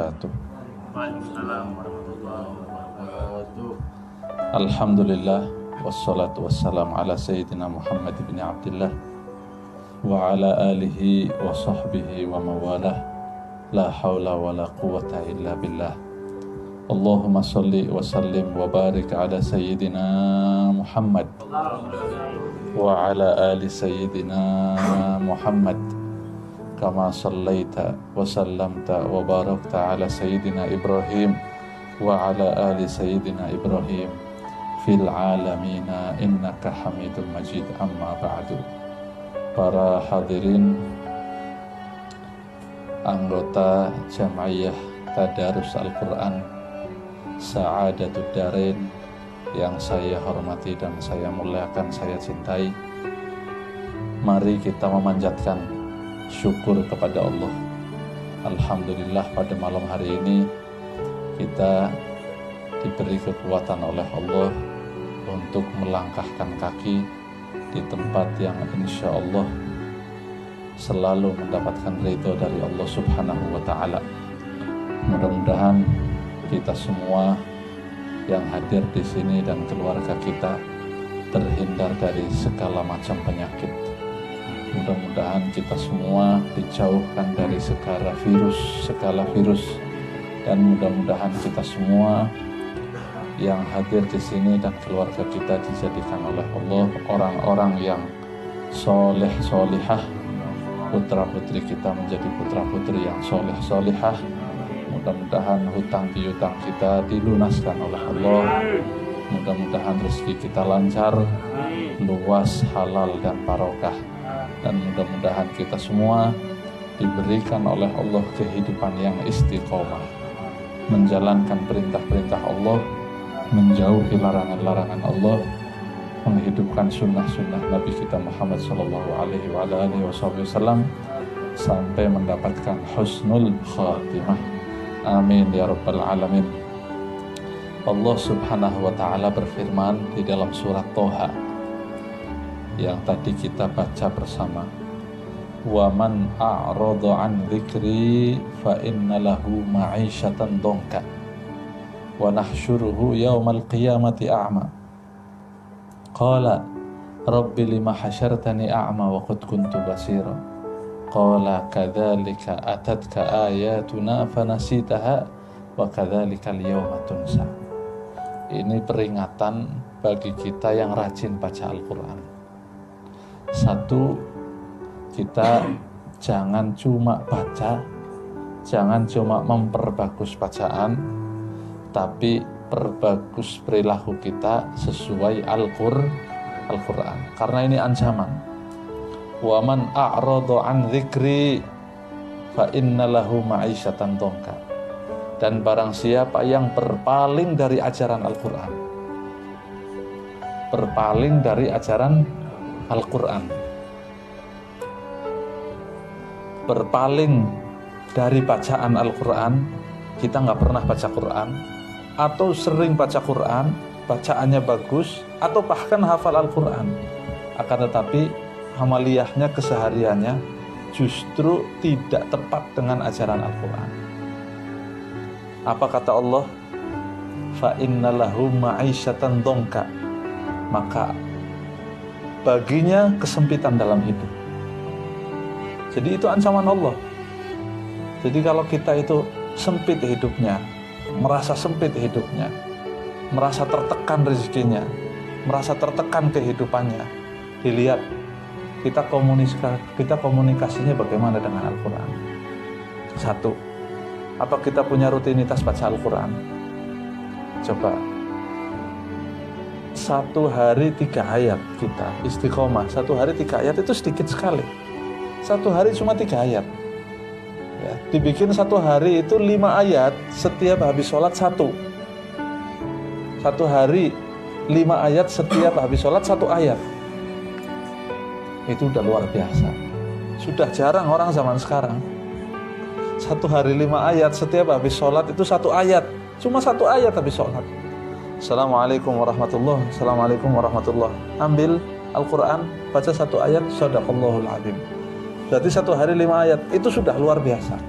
wabarakatuh. Waalaikumsalam warahmatullahi wabarakatuh. Alhamdulillah wassalatu wassalamu ala sayyidina Muhammad bin Abdullah wa ala alihi wa sahbihi wa mawalah. La hawla wa la quwata illa billah. Allahumma salli wa sallim wa barik ala sayyidina Muhammad wa ala ali sayyidina Muhammad kama sallaita wa sallamta wa barakta ala sayyidina Ibrahim wa ala ali sayyidina Ibrahim fil alamina innaka hamidun majid. Amma ba'du. Para hadirin anggota Jam'iyah Tadarus Al-Quran Sa'adatud Darain yang saya hormati dan saya muliakan, saya cintai, mari kita memanjatkan syukur kepada Allah. Alhamdulillah, pada malam hari ini kita diberi kekuatan oleh Allah untuk melangkahkan kaki di tempat yang insya Allah selalu mendapatkan ridho dari Allah Subhanahu wa Ta'ala. Mudah-mudahan kita semua yang hadir di sini dan keluarga kita terhindar dari segala macam penyakit. Mudah-mudahan kita semua dijauhkan dari segala virus, dan mudah-mudahan kita semua yang hadir di sini dan keluarga kita dijadikan oleh Allah orang-orang yang soleh solihah, putra putri kita menjadi putra putri yang soleh solihah. Mudah-mudahan hutang piutang kita dilunaskan oleh Allah. Mudah-mudahan rezeki kita lancar, luas, halal dan barokah. Dan mudah-mudahan kita semua diberikan oleh Allah kehidupan yang istiqomah, menjalankan perintah-perintah Allah, menjauhi larangan-larangan Allah, menghidupkan sunnah-sunnah Nabi kita Muhammad SAW sampai mendapatkan husnul khatimah. Amin ya rabbal alamin. Allah Subhanahu wa Ta'ala berfirman di dalam surat Toha yang tadi kita baca bersama, wa man a'rada an dzikri fa inna lahu ma'isyatan dhanka wa nahsyuruhu yaumal qiyamati a'ma qala rabbi lima hasyartani a'ma wa qad kuntu basira qala kadzalika atatka ayatuna fanasitaha wa kadzalika al-yawma tunsa. Ini peringatan bagi kita yang rajin baca Al-Quran. Satu, kita jangan cuma baca, jangan cuma memperbagus bacaan, tapi perbagus perilaku kita sesuai Al-Quran. Karena ini ancaman. Wa man a'rada an dzikri fa inna lahu ma'isyatan dhanka. Dan barang siapa yang berpaling dari ajaran Al-Quran, berpaling dari ajaran Al-Quran, berpaling dari bacaan Al-Quran, kita nggak pernah baca Quran, atau sering baca Quran, bacaannya bagus, atau bahkan hafal Al-Quran, akan tetapi amaliyahnya, kesehariannya justru tidak tepat dengan ajaran Al-Quran. Apa kata Allah? Fa innalahu ma'isyatan dhanka. Maka baginya kesempitan dalam hidup. Jadi itu ancaman Allah. Jadi kalau kita itu sempit hidupnya, merasa sempit hidupnya, merasa tertekan rezekinya, merasa tertekan kehidupannya, dilihat kita komunikasinya bagaimana dengan Al-Quran. Satu, apa kita punya rutinitas baca Al-Quran? Coba, 1 hari 3 ayat kita istiqomah. 1 hari 3 ayat itu sedikit sekali. 1 hari cuma 3 ayat ya, dibikin 1 hari itu 5 ayat setiap habis sholat 1. 1 hari 5 ayat setiap habis sholat 1 ayat. Itu udah luar biasa. Sudah jarang orang zaman sekarang 1 hari 5 ayat setiap habis sholat itu 1 ayat. Cuma 1 ayat habis sholat. Assalamualaikum warahmatullahi wabarakatuh. Assalamualaikum warahmatullahi wabarakatuh. Ambil Al-Quran, baca 1 ayat, shadaqallahul azim. Berarti 1 hari 5 ayat, itu sudah luar biasa.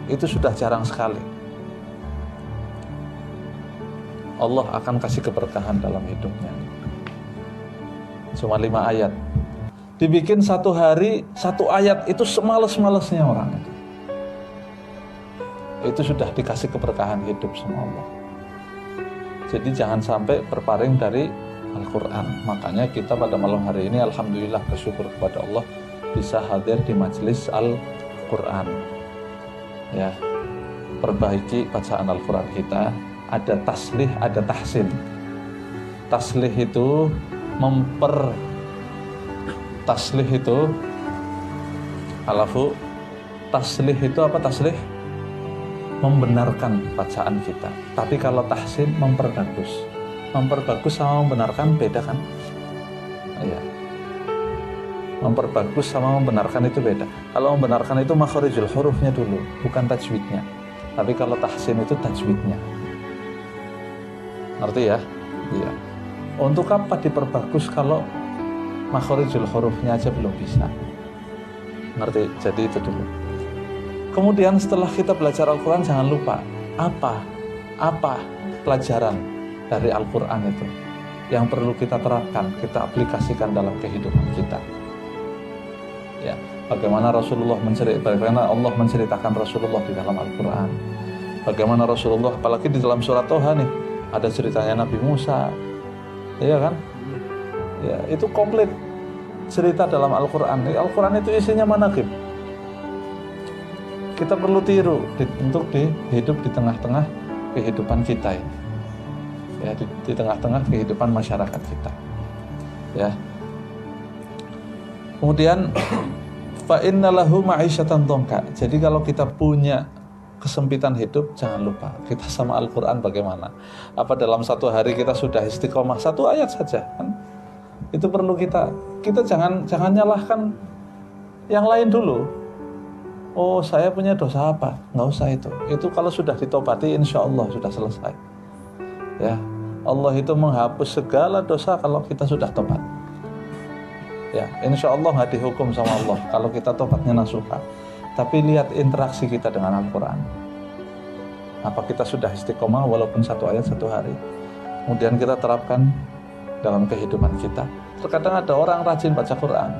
itu sudah jarang sekali. Allah akan kasih keberkahan dalam hidupnya. Cuma 5 ayat. Dibikin 1 hari 1 ayat, itu semales-malesnya orang. Itu sudah dikasih keberkahan hidup sama Allah. Jadi jangan sampai berpaling dari Al-Quran. Makanya kita pada malam hari ini alhamdulillah bersyukur kepada Allah bisa hadir di majelis Al-Quran. Ya, perbaiki bacaan Al-Quran kita. Ada taslih, ada tahsin. Taslih itu taslih itu taslih itu apa? Taslih membenarkan bacaan kita. Tapi kalau tahsin memperbagus sama membenarkan beda kan? Iya. Memperbagus sama membenarkan itu beda. Kalau membenarkan itu makharijul hurufnya dulu, bukan tajwidnya. Tapi kalau tahsin itu tajwidnya. Ngerti ya? Iya. Untuk apa diperbagus kalau makharijul hurufnya aja belum bisa? Ngerti? Jadi itu dulu. Kemudian setelah kita belajar Al-Quran, jangan lupa apa pelajaran dari Al-Quran itu yang perlu kita terapkan, kita aplikasikan dalam kehidupan kita. Ya, bagaimana Allah menceritakan Rasulullah di dalam Al-Quran. Bagaimana Rasulullah, apalagi di dalam surat Toha nih, ada ceritanya Nabi Musa, iya kan? Ya, itu komplit cerita dalam Al-Quran. Al-Quran itu isinya manaqib. Kita perlu tiru untuk hidup di tengah-tengah kehidupan kita ini. Ya, di tengah-tengah kehidupan masyarakat kita. Ya. Kemudian fa innalahu ma'isyatan dhanka. Jadi kalau kita punya kesempitan hidup, jangan lupa kita sama Al-Quran bagaimana. Apa dalam 1 hari kita sudah istiqomah 1 ayat saja kan? Itu perlu kita jangan nyalahkan yang lain dulu. Oh, saya punya dosa apa? Nggak usah itu kalau sudah ditobati insya Allah sudah selesai. Ya, Allah itu menghapus segala dosa kalau kita sudah tobat. Ya, insya Allah nggak dihukum sama Allah kalau kita tobatnya nasuha. Tapi lihat interaksi kita dengan Al-Quran. Apa kita sudah istiqomah walaupun 1 ayat 1 hari. Kemudian kita terapkan dalam kehidupan kita. Terkadang ada orang rajin baca Quran.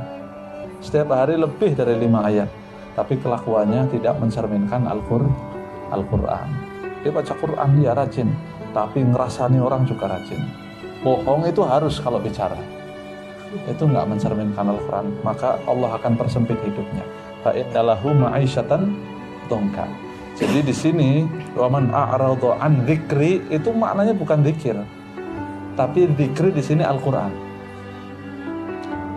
Setiap hari lebih dari 5 ayat. Tapi kelakuannya tidak mencerminkan Al-Quran. Dia baca Quran, dia rajin. Tapi ngerasani orang juga rajin. Bohong itu harus kalau bicara. Itu nggak mencerminkan Al-Quran. Maka Allah akan persempit hidupnya. Fa innalahu ma'isyatan dhanka. Jadi di sini wa man a'rada an dzikri itu maknanya bukan zikir. Tapi zikri di sini Al-Qur'an.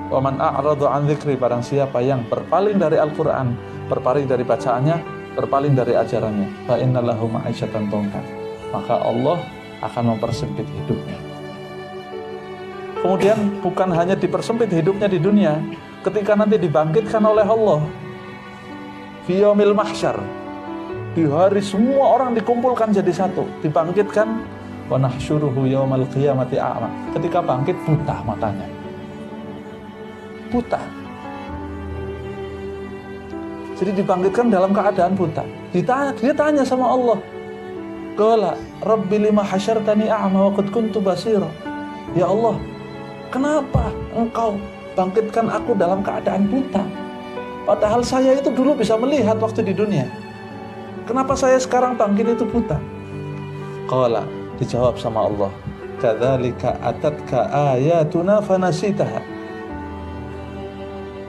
Wa man a'rada an dzikri, barang siapa yang berpaling dari Al-Qur'an, berpaling dari bacaannya, berpaling dari ajarannya, fa innalahu ma'isyatan dhanka. Maka Allah akan mempersempit hidupnya. Kemudian bukan hanya dipersempit hidupnya di dunia, ketika nanti dibangkitkan oleh Allah fi yaumil mahsyar, di hari semua orang dikumpulkan jadi satu, dibangkitkan, wa nahsyuruhu yaumal qiyamati a'ma. Ketika bangkit buta matanya. Buta. Jadi dibangkitkan dalam keadaan buta. Dia tanya sama Allah. Qala rabbi lima hasyartani a'ma wa qad kuntu basira. Ya Allah, kenapa engkau bangkitkan aku dalam keadaan buta? Padahal saya itu dulu bisa melihat waktu di dunia. Kenapa saya sekarang bangkit itu buta? Qala, dijawab sama Allah, kadzalika atatka ayatuna fanasitaha.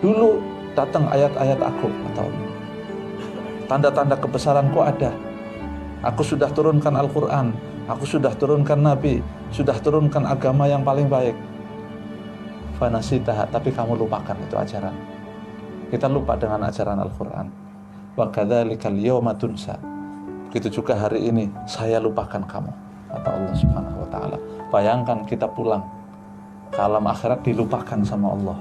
Dulu datang ayat-ayat aku, atau tanda-tanda kebesaranku ada. Aku sudah turunkan Al-Quran, aku sudah turunkan Nabi, sudah turunkan agama yang paling baik. Fanasitaha, tapi kamu lupakan itu ajaran. Kita lupa dengan ajaran Al-Quran. Wa kadzalikal yawma tunsa. Begitu juga hari ini saya lupakan kamu, kata Allah Subhanahu wa taala. Bayangkan kita pulang ke alam akhirat dilupakan sama Allah.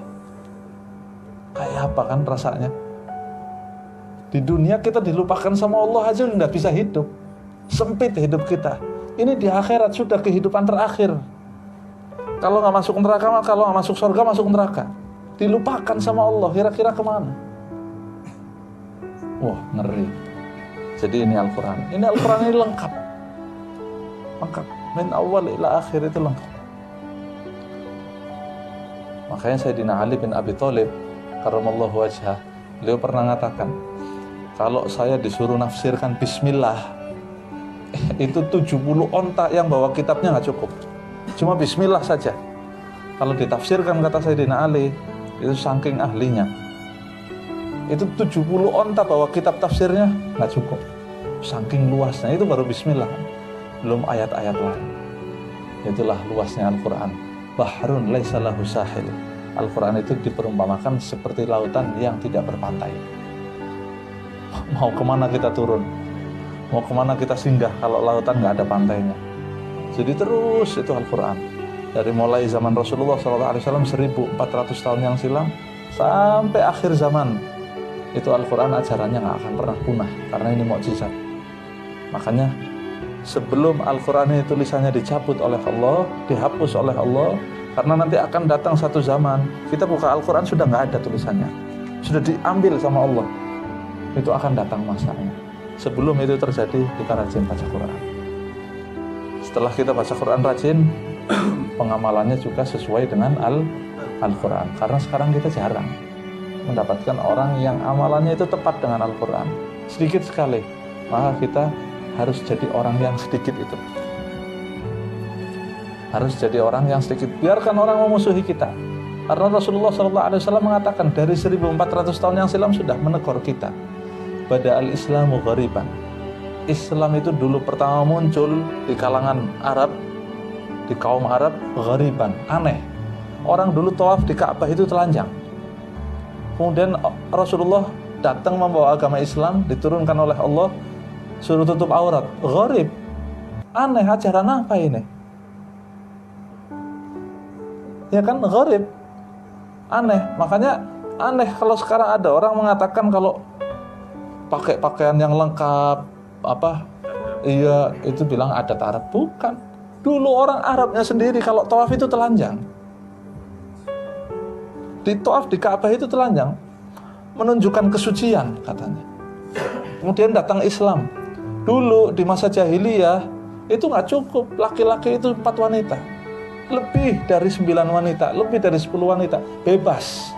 Kayak apa kan rasanya? Di dunia kita dilupakan sama Allah aja nggak bisa hidup. Sempit hidup kita. Ini di akhirat sudah kehidupan terakhir. Kalau nggak masuk neraka, kalau nggak masuk surga, masuk neraka. Dilupakan sama Allah, kira-kira kemana? Wah, ngeri. Jadi ini Al-Quran. Ini Al-Quran ini lengkap. Lengkap. Min awal ila akhir itu lengkap. Makanya Sayyidina Ali bin Abi Thalib karramallahu wajhah, beliau pernah mengatakan, kalau saya disuruh nafsirkan bismillah, itu 70 onta yang bawa kitabnya nggak cukup. Cuma bismillah saja. Kalau ditafsirkan, kata Sayyidina Ali, itu saking ahlinya, itu 70 onta bawa kitab tafsirnya nggak cukup. Saking luasnya, itu baru bismillah, belum ayat-ayat lain. Itulah luasnya Al-Quran. Bahrun laisa lahu sahil. Al-Quran itu diperumpamakan seperti lautan yang tidak berpantai. Mau kemana kita turun, mau kemana kita singgah kalau lautan nggak ada pantainya. Jadi terus itu Al-Quran, dari mulai zaman Rasulullah SAW 1400 tahun yang silam sampai akhir zaman, itu Al-Quran ajarannya nggak akan pernah punah, karena ini mukjizat. Makanya sebelum Al-Quran ini tulisannya dicabut oleh Allah, dihapus oleh Allah, karena nanti akan datang satu zaman kita buka Al-Quran sudah nggak ada tulisannya, sudah diambil sama Allah. Itu akan datang masanya. Sebelum itu terjadi, kita rajin baca Quran. Setelah kita baca Quran rajin, pengamalannya juga sesuai dengan Al-Quran. Karena sekarang kita jarang mendapatkan orang yang amalannya itu tepat dengan Al-Quran. Sedikit sekali. Maka kita harus jadi orang yang sedikit itu. Harus jadi orang yang sedikit. Biarkan orang memusuhi kita. Karena Rasulullah SAW mengatakan dari 1400 tahun yang silam sudah menegur kita. Bada al-Islamu ghariban. Islam itu dulu pertama muncul di kalangan Arab, di kaum Arab, ghariban, aneh. Orang dulu tawaf di Ka'bah itu telanjang. Kemudian Rasulullah datang membawa agama Islam, diturunkan oleh Allah, suruh tutup aurat. Gharib. Aneh, ajaran apa ini? Ya kan, gharib. Aneh. Makanya aneh kalau sekarang ada orang mengatakan kalau pakai pakaian yang lengkap, iya itu bilang adat Arab. Bukan. Dulu orang Arabnya sendiri kalau tawaf itu telanjang. Di tawaf di Ka'bah itu telanjang, menunjukkan kesucian katanya. Kemudian datang Islam. Dulu di masa jahiliyah itu nggak cukup, laki-laki itu 4 wanita, lebih dari 9 wanita, lebih dari 10 wanita, bebas.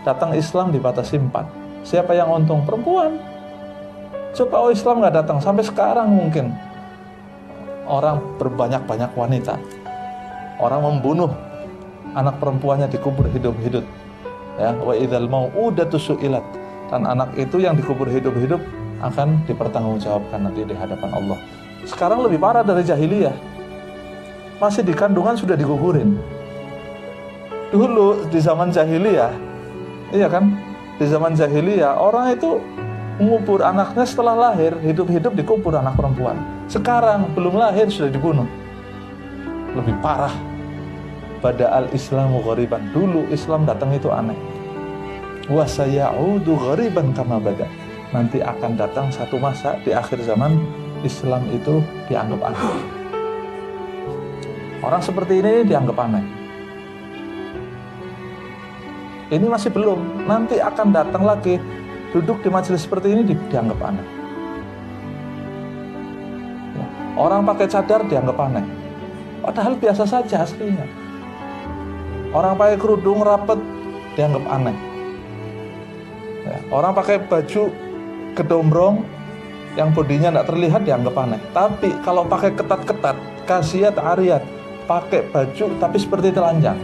Datang Islam dibatasi 4. Siapa yang untung? Perempuan. Coba Islam nggak datang, sampai sekarang mungkin orang berbanyak-banyak wanita. Orang membunuh anak perempuannya dikubur hidup-hidup. Ya, wa idzal mau'udatu su'ilat. Dan anak itu yang dikubur hidup-hidup akan dipertanggungjawabkan nanti di hadapan Allah. Sekarang lebih parah dari jahiliyah. Masih di kandungan sudah digugurin. Dulu di zaman jahiliyah, iya kan? Di zaman jahiliyah orang itu mengubur anaknya setelah lahir, hidup-hidup dikubur anak perempuan. Sekarang belum lahir sudah dibunuh. Lebih parah. Bada al-Islamu ghariban. Dulu Islam datang itu aneh. Wa sayaudu ghariban kama bada. Nanti akan datang satu masa di akhir zaman Islam itu dianggap aneh. Orang seperti ini dianggap aneh. Ini masih belum. Nanti akan datang lagi. Duduk di majelis seperti ini dianggap aneh. Ya. Orang pakai cadar dianggap aneh. Padahal biasa saja aslinya. Orang pakai kerudung rapet dianggap aneh. Ya. Orang pakai baju gedombrong yang bodinya tidak terlihat dianggap aneh. Tapi kalau pakai ketat-ketat, kasiyat ariyat, pakai baju tapi seperti telanjang,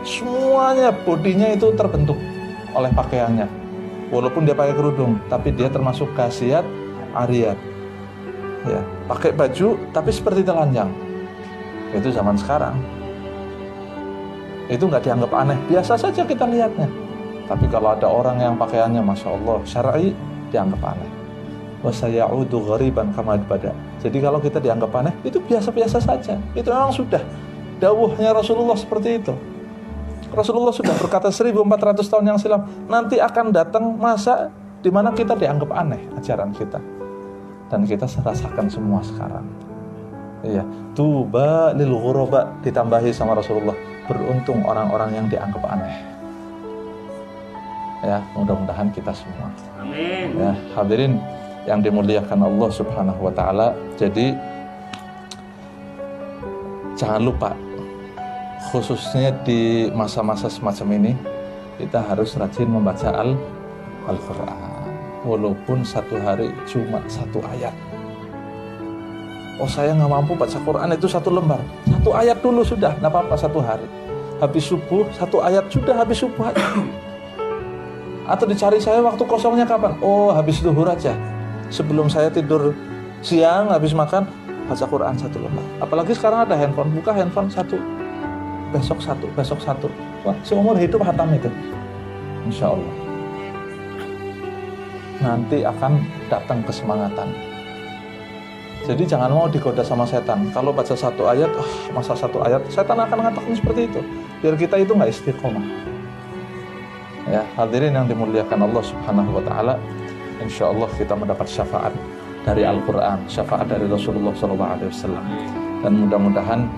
semuanya bodinya itu terbentuk oleh pakaiannya. Walaupun dia pakai kerudung, tapi dia termasuk kasiyat ariyat. Ya, pakai baju tapi seperti telanjang. Itu zaman sekarang. Itu nggak dianggap aneh, biasa saja kita lihatnya. Tapi kalau ada orang yang pakaiannya Masya Allah syar'i, dianggap aneh. Wa sayaudu ghariban kama bada. Jadi kalau kita dianggap aneh, itu biasa-biasa saja. Itu memang sudah dawuhnya Rasulullah seperti itu. Rasulullah sudah berkata 1400 tahun yang silam, nanti akan datang masa di mana kita dianggap aneh ajaran kita. Dan kita rasakan semua sekarang. Iya, tuba lil ghuraba, ditambahi sama Rasulullah, beruntung orang-orang yang dianggap aneh. Ya, mudah-mudahan kita semua. Amin. Ya, hadirin yang dimuliakan Allah Subhanahu wa taala. Jadi jangan lupa, khususnya di masa-masa semacam ini, kita harus rajin membaca Al-Quran. Walaupun satu hari cuma 1 ayat. Oh, saya nggak mampu baca Quran itu 1 lembar. 1 ayat dulu sudah, nggak apa-apa 1 hari. Habis subuh 1 ayat sudah, habis subuh aja. Atau dicari saya waktu kosongnya kapan? Oh, habis zuhur aja. Sebelum saya tidur siang, habis makan, baca Quran 1 lembar. Apalagi sekarang ada handphone, buka handphone 1, besok 1, besok 1. Wah, seumur hidup hatam itu, insya Allah. Nanti akan datang kesemangatan. Jadi jangan mau digoda sama setan. Kalau baca 1 ayat, masa 1 ayat, setan akan mengatakan seperti itu. Biar kita itu nggak istiqomah. Ya, hadirin yang dimuliakan Allah Subhanahu wa taala, insya Allah kita mendapat syafaat dari Al-Quran, syafaat dari Rasulullah SAW. Dan mudah-mudahan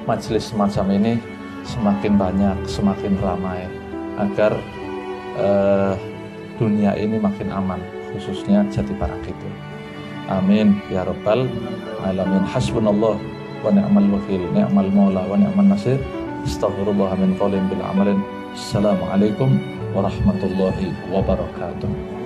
majelis semacam ini semakin banyak, semakin ramai, agar dunia ini makin aman, khususnya Jatibarang itu. Amin ya rabbal alamin. Hasbunallah wa ni'mal wakil, ni'mal maula wa ni'man nasir. Astaghfirullah min qaulin bil amalin. Assalamualaikum warahmatullahi wabarakatuh.